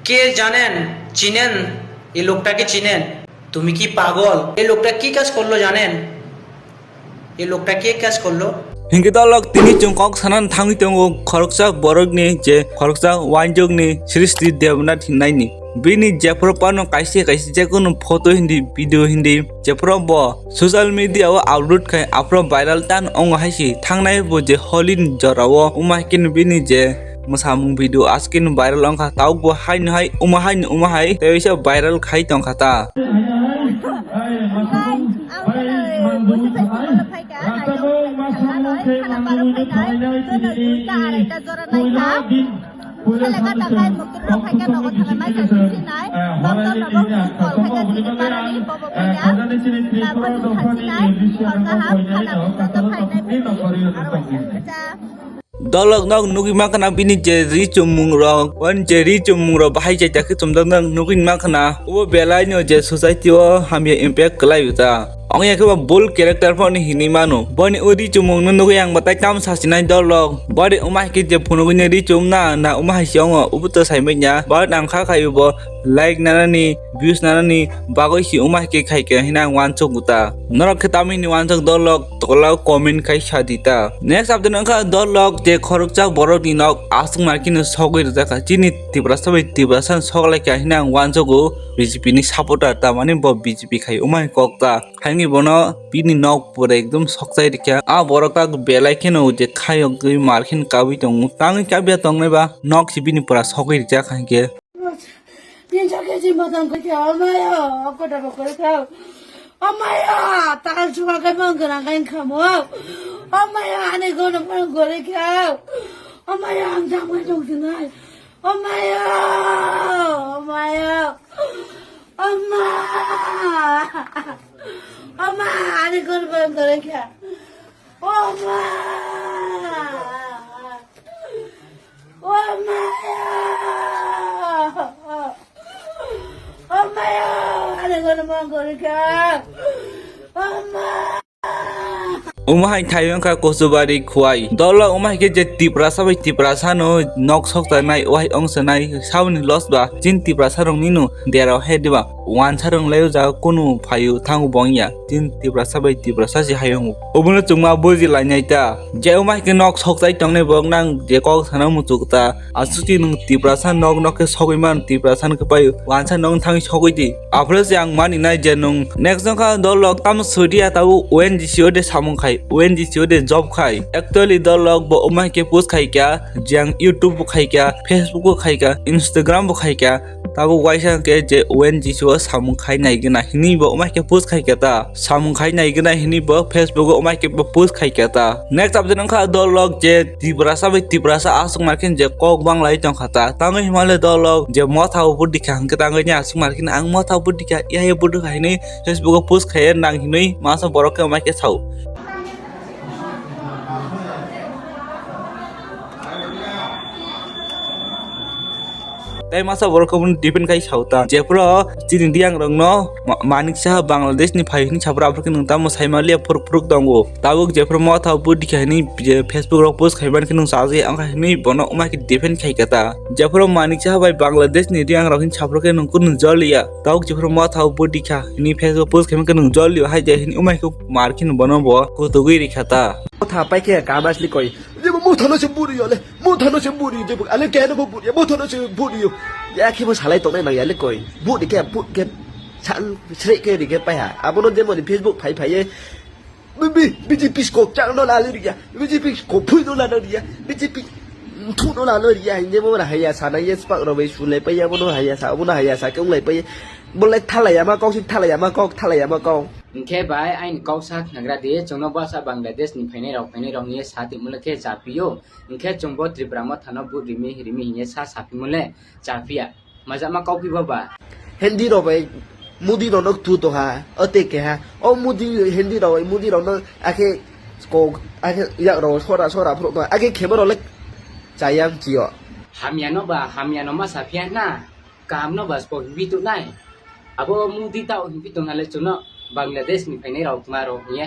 কে জানেন, চিনেন এই লোকটাকে? চিনেন? তুমি কি পাগল? এই লোকটা কি কাজ করলো জানেন? এই লোকটা কে কাজ করলো? Hingga tolok tini cungkok sanan tangi tongo koroksa borok ni je koroksa wanjog ni Srishti devnat hinai ni. Bini jepro pano kaisi jekono photo hindi video hindi jepro bo social media wa upload kai upload viral tan ong haisi thangnai bo je holin jorawo umakin bini je musamung video askin viral ongkha tau bo hain hai umahai teisa viral khai tongkha ta. Dolok nok nugi makana bini jeri cumung ro wan jeri cumung ro bahai jaja ke cumdang nang nugi makana ubo belai no je society o hamya impact kelai uta ong ya ke bol character pon hini mano boni odi cumung no nugi yang batai kam sasinai dolok bodi umah ke je phunugi ne ri cumna na umah siong ubu to sai menya ba nang kha khai ubo like nanani views nanani bagoi si umah ke khai ke hina wan choguta norok khetami ni wan chok dolok tola comment khai sadita next update angka dolok je koroksa borok ni nok asung markin sogoi jaka chini tibrasabai tibrasan soglai ka hina wan chogo BJP ni supporter ta mane bo BJP khai umai kokta hangi bono bini nok pore ekdom soksai dikya a borok ta belai keno je khayok goi markin kabi tong tangi kabya tongnai ba nok si bini pura sogoi jaka hange Pinjaki matang kaya amaya, ako dapat kau. Amaya, takkan suka kau menggerakkan kamu. Amaya, ane kau nak menggoreng kau. Amaya, angkat macam tunai. Amaya, ane kau nak menggoreng kau. Umahai thayong ka kosubari khuai dola umahai ke je tiprasa bai tiprasa no nok sok ta nai wai ong sanai sauni los ba jin tiprasa rong ninu dera he diba wan sarong leo ja kunu phayu thangu bongya jin tiprasa bai tiprasa si hayong obuno chungma boji lainai ta je umahai ke nok sok tai tongnai bong nang je ko sana mu chukta asuti nung tiprasa nok ke sogoi man tiprasa ke pai wan sa nong thang sogoi di apres yang mani nai je nung next ka dolok tam sudia tau ONGC ode samung khai ONGC ode job khai actually dolok bo umahai ke post khai kya jang YouTube khai kya Facebook ko khai kya Instagram bo khai kya tabo waisa ke je ONGC o samung khai nai gina hini bo umahai ke post khai kya ta samung khai nai gina hini bo Facebook o umahai ke post khai kya ta next update ka dolok je tibrasa asung markin je kok bang lai tong khata tangai himale dolok je motha upur dikhang ke tangai nya asung markin ang motha upur dikha ya budu khai nei Facebook o post khai nang hinoi masa borok ke umahai ke sau tai masa borok pun depend kai sauta jepro chini diang rong no manik sah Bangladesh ni phai ni chapra apro ke nung tam saimalia puruk dango tabuk jepro mo tha budi khai ni Facebook ro post khai ban ke nung saje ang khai ni bono umai ke depend khai kata jepro manik sah bai Bangladesh ni diang rong chapro ke nung kun jolia tabuk jepro mo tha budi kha ni Facebook post khai ke nung jolio hai je ni umai ko markin bono bo ko tugui ri khata tha pai ke kamas li koi je mo thano se buri yo le mo thano se buri je ale ke no buri mo thano se buri yo ya ki mo salai tok nai ma ya le koi buri ke chan sre ke ri ke pai ha abono je mo ni Facebook phai phai ye BJP ko chang no la le ri ya BJP ko phui no la no ri ya BJP thu no la no ri ya je mo na hai ya sa na ye spak ro bai su le pai ya mo no hai ya sa mo na hai ya sa ke lai pai mo le thala ya ma kong si thala ya ma kong Nke bai ain kausak nagra de chongno basa Bangladesh ni phainai rok ni sati mulake japio nke chongbo tribrama thana bu rimi ni sa sapi mule japia majama kaupi baba Hindi ro bai mudi ro nok tu to ha ate ke ha o mudi hindi ro no ake ko ake ya ro sora pro to ake khemo ro le chayam chio hamiano ma sapia na kamno bas po hibi tu nai abo mudi tau hibi tu ngale chuno Bangladesh ni phainai rok maro ye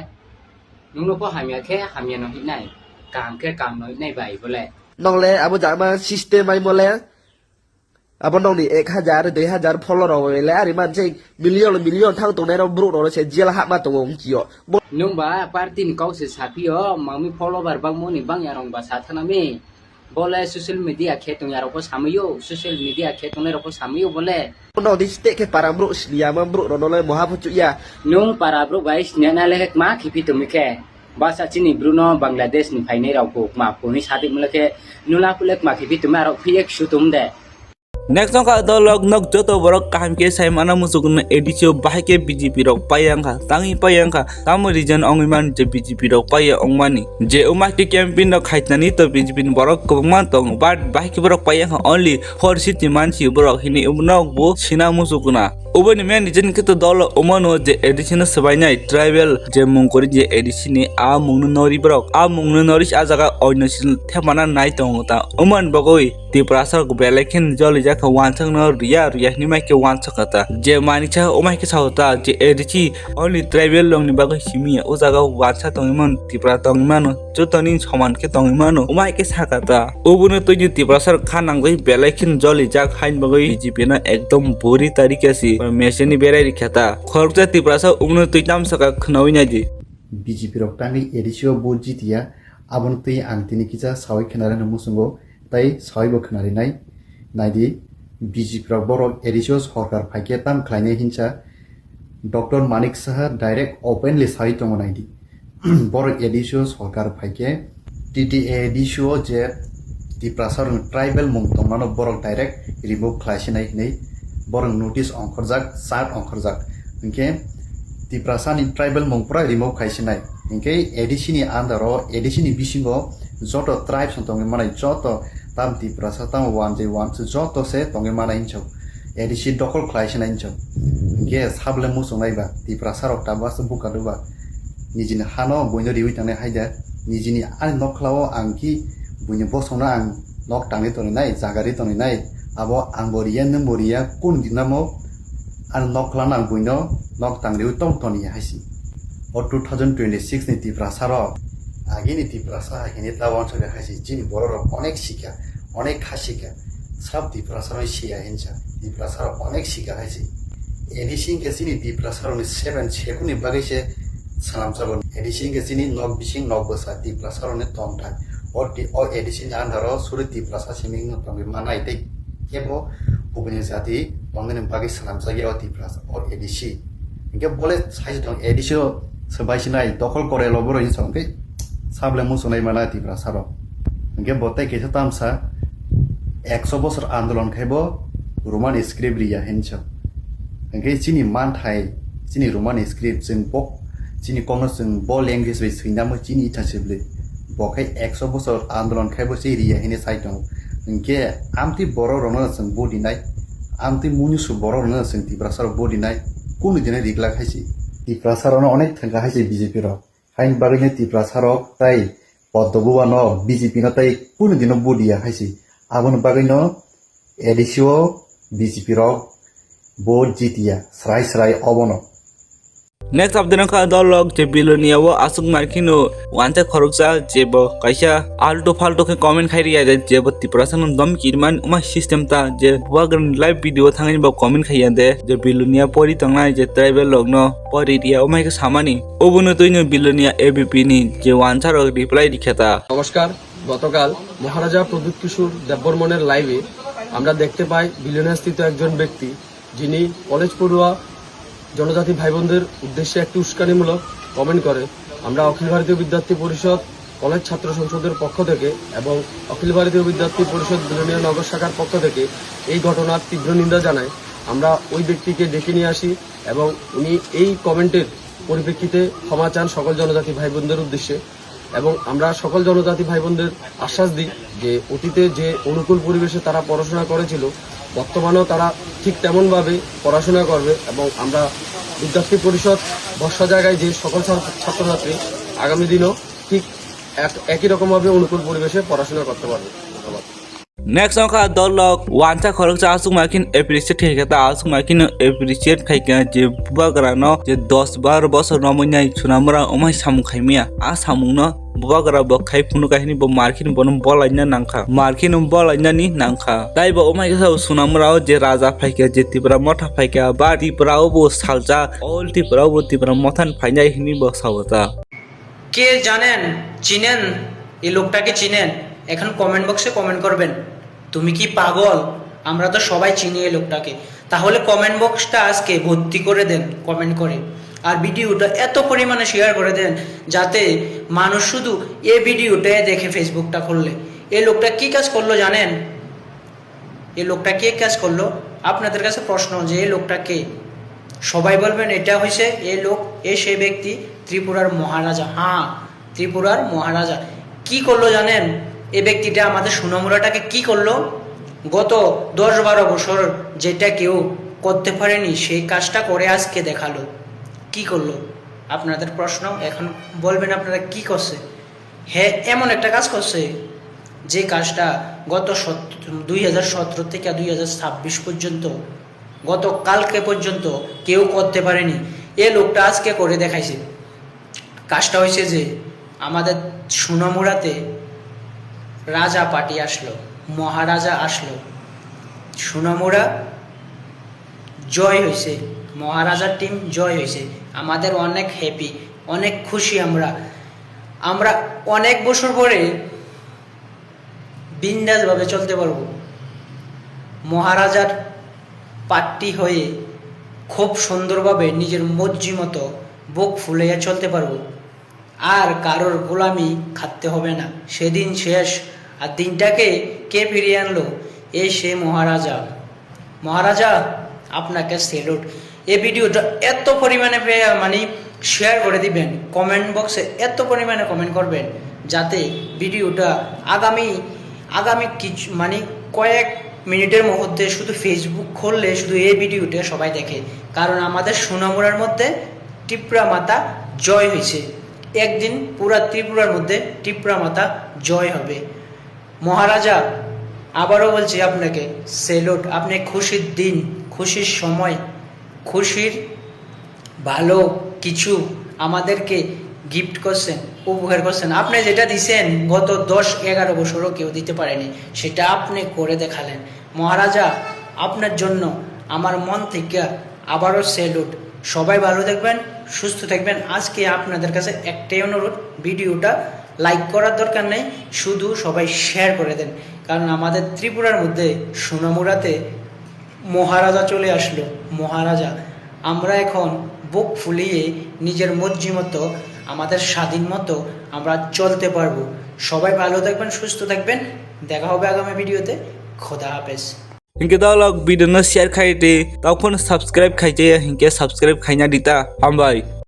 nungno ko hamiano hinai kam no hinai bai bole nong le abo jama system ai mo le Apa nong ni 1,000 2,000 follower rồi lẽ thì man chơi million thang tụi này nó bro nó sẽ chia là hạ mà tụi ông chịu nung ba party ni kau se sapio mami follower bang mo ni bang yarong ba sathana me bole social media khe tung yaro ko samiyo social media khe tung ro ko samiyo bole nó đi stay cái para bro slia mà bro nó lại moha phu ya nung para bro guys nyana lek ma khipi tumi khe basa chini bruno bangladesh ni phaine rau ko ma ko ni sati mulake nula kulek ma khipi tumi aro phiek shutum de Next song ka dolog nok joto borok kaham ke sai mana musuk na edisio bahai ke BJP rok payang ka tangi payang ka tamu region ongiman je BJP rok paya ongmani je umah ke campaign no khaitnani to BJP borok kobman tong but bahai ke borok payang ka only for city manchi borok hini umnok bo sina musukuna ubani men region ke to dolo umano je edisio sabainai tribal je mungkori je edisio a mungnu nori borok a mungnu nori a jaga oinasil themana nai tong ta uman bagoi ti prasar ko belekin joli ka wansang no ria ni mai ke wansang kata je mani cha o mai ke sauta je edichi only tribal long ni bago himi o jaga wansa tongman tipra tongman chotoni saman ke tongman o mai ke sakata obuno to ni tipra sar khanang bai belaikin joli jak hain bago BJP na ekdom buri tarike si meseni berai rikhata khorja tipra sa obuno to tam saka khnawi na ji BJP rok tangi edisio bojitia abon tui angtini kicha sawai khnara na musungo tai sawai bo khnari nai naidi BJP rok borok edisio sarkar phaike tam khlaine hincha Dr. Manik Saha direct openly sai tongo naidi borok edisio sarkar phaike TTA edisio je tiprasar tribal mungtong mano borok direct remove khlaisinai nei borok notice ongkhorjak sat ongkhorjak inke tiprasani tribal mungpura remove khlaisinai inke edisini andaro edisini bisingo joto tribes tongi manai joto tam tiprasa tam 1J1 joto se tongi manai incho edisi dokol khlaisina incho inke sable musongai ba tiprasa rok tabas bukaduba nijini hano boino riwi tane haida nijini an noklao angki boino bosona ang nok tangi toni nai jagari toni nai abo angboria nemboria kun dinamo an noklana ang boino nok tangriu tong toni haisi o 2026 ni tiprasa rok আগেনি Tiprasa হিনে তাওয়ান সরে হাসি জিনি বড় অনেক শিখা অনেক খাসিকা সব তিপ্রাসার শিয়া হিনছা তিপ্রাসার অনেক শিখা হাসি এডিসিং কে সিনি তিপ্রাসার 7 সেকুনি বাগেছে সালাম সাবন এডিসিং কে সিনি knock বিসিং knock বসা তিপ্রাসার তমটা or এডিসিং আন্ধারো সুরে তিপ্রাসা সিমিং তমে মানাইতে কেবো উপনি জাতি তমনে বাগে সালাম সাগে অ তিপ্রাসা or এডিসি ইনকে বলে সাইজ দং এডিসি সবাইসিনাই দখল করে লবর ইনসংকে sable musonai mana tiprasa rok inge botai kesa tamsa 100 বছর আন্দোলন খাইব Roman script Riya hands inge chini man thai chini roman script jeng bok chini kongno jeng bo language bai sinamo chini ithaseble bokai 100 বছর আন্দোলন খাইব sei Riya হেনে saitong inge amti boro rona jeng bodi nai amti munisu boro rona jeng tiprasa bodi nai kono jene rigla khaisi tiprasa rona onek thanga haisi BJP rok hain bagine tiprasa rok tai poddobuwa no BJP no tai kono dino bodia haisi abon bagino edisio BJP rok bo jitia srai obono Next update ka dolog je bilonia wo asuk markino wanta khoroksa jebo kaisa alto falto ke comment khairi ya jebo tiprasan dom kirman uma system ta je wagan live video thangai ba comment khaiya de je bilonia pori tongnai je tribal logno pori dia umai ke samani obuno toino bilonia ABP ni je wanta rok reply dikhata নমস্কার গতকাল মহারাজা প্রদীপ কিশোর দেববর্মনের লাইভে আমরা দেখতে পাই বিলিয়নিয়া স্থিত একজন ব্যক্তি যিনি college পড়ুয়া জনজাতি ভাই বোনদের উদ্দেশ্যে একটি উস্কানিমূলক কমেন্ট করে আমরা অখিল ভারতীয় বিদ্যার্থী পরিষদ কলেজ ছাত্র সংসদের পক্ষ থেকে এবং অখিল ভারতীয় বিদ্যার্থী পরিষদ বিলোনিয়া নগর শাখার পক্ষ থেকে এই ঘটনার তীব্র নিন্দা জানাই আমরা ওই ব্যক্তিকে ডেকে নিয়ে আসি এবং উনি এই কমেন্টের পরিপ্রেক্ষিতে ক্ষমা চান সকল জনজাতি ভাই বোনদের উদ্দেশ্যে এবং আমরা সকল জনজাতি ভাই বোনদের আশ্বাস দিই যে অতীতে যে অনুকূল পরিবেশে তারা পড়াশোনা করেছিল বর্তমানেও তারা ঠিক তেমনভাবে পড়াশোনা করবে এবং আমরা বিদ্যার্থী পরিষদ বর্ষা জায়গায় যে সকল ছাত্রছাত্রী আগামী দিনও ঠিক একই রকমভাবে অনুকূল পরিবেশে পড়াশোনা করতে পারবে ধন্যবাদ Next song ka dolog wanta khoroksa asuk makin appreciate khaikata asuk makin appreciate khaika je bubagrano je 10-12 bosor nomonai chunamra umai samu khaimia a samungno bubagra bo khai phunu kahini bo markin bonum bolaina nangkha markin bolaina ni nangkha tai bo omai ka sunamrao je raja phaika je tipra motha phaika ba tiprao bo salja all tiprao bo tipra mothan phainai hini bo sawata কে জানেন চিনেন এই লোকটাকে চিনেন এখন comment বক্সে comment করবেন তুমি কি পাগল আমরা তো সবাই চিনি এই লোকটাকে তাহলে কমেন্ট বক্সটা আজকে ভর্তি করে দেন কমেন্ট করে আর ভিডিওটা এত পরিমাণে শেয়ার করে দেন যাতে মানুষ শুধু এই ভিডিওটা দেখে ফেসবুকটা খুললে এই লোকটা কি কাজ করলো জানেন এই লোকটা কে কাজ করলো আপনাদের কাছে প্রশ্ন যে এই লোকটা কে সবাই বলবেন এটা হইছে এই লোক এই সেই ব্যক্তি ত্রিপুরার মহারাজা হ্যাঁ ত্রিপুরার মহারাজা কি করলো জানেন এই ব্যক্তিটা আমাদের সুনামুরাটাকে কি করলো গত 10-12 বছর যেটা কেউ করতে পারেনি সেই কাজটা করে আজকে দেখালো কি করলো আপনাদের প্রশ্ন এখন বলবেন আপনারা কি করছে হ্যাঁ এমন একটা কাজ করছে যে কাজটা গত 2017 থেকে 2026 পর্যন্ত গত কালকে পর্যন্ত কেউ করতে পারেনি এই লোকটা আজকে করে দেখাইছে কাজটা হয়েছে যে আমাদের সুনামুরাতে রাজা পার্টি আসলো মহারাজা আসলো সুনামুরা জয় হয়েছে মহারাজার টিম জয় হয়েছে আমাদের অনেক হ্যাপি অনেক খুশি আমরা অনেক বছর পরে বিন্দাসভাবে চলতে পারবো মহারাজার পার্টি হয়ে খুব সুন্দরভাবে নিজের মর্জি মতো বুক ফুলাইয়া চলতে পারবো আর কারোর গোলামি খাটতে হবে না সেদিন শেষ আর দিনটাকে কে ফিরিয়ে আনলো এই সে মহারাজা আপনাকে স্যালুট এই ভিডিওটা এত পরিমাণে মানে শেয়ার করে দিবেন কমেন্ট বক্সে এত পরিমাণে কমেন্ট করবেন যাতে ভিডিওটা আগামী কিছু মানে কয়েক মিনিটের মধ্যে শুধু ফেসবুক খুললে শুধু এই ভিডিওটা সবাই দেখে কারণ আমাদের সুনামুরার মধ্যে টিপরা মাতা জয় হয়েছে একদিন পুরা ত্রিপুরার মধ্যে টিপরা মাতা জয় হবে মহারাজা আবারও বলছি আপনাকে স্যালুট আপনি খুশির দিন খুশির সময় খুশির ভালো কিছু আমাদেরকে গিফট করছেন উপহার করছেন আপনি যেটা দিছেন গত 10-11 বছরও কেউ দিতে পারেনি সেটা আপনি করে দেখালেন মহারাজা আপনার জন্য আমার মন থেকে আবারও স্যালুট সবাই ভালো থাকবেন সুস্থ থাকবেন আজকে আপনাদের কাছে একটাই অনুরোধ ভিডিওটা লাইক করার দরকার নেই শুধু সবাই শেয়ার করে দেন কারণ আমাদের ত্রিপুরার মধ্যে সুনামুরাতে মহারাজা চলে আসলো মহারাজা আমরা এখন বুক ফুলিয়ে নিজের মর্জি মতো আমাদের স্বাধীন মতো আমরা চলতে পারবো সবাই ভালো থাকবেন সুস্থ থাকবেন দেখা হবে আগামী ভিডিওতে খোদা হাফেজ Hingke dalok video no share khai te tau phone subscribe khai je hingke subscribe khai na dita ambai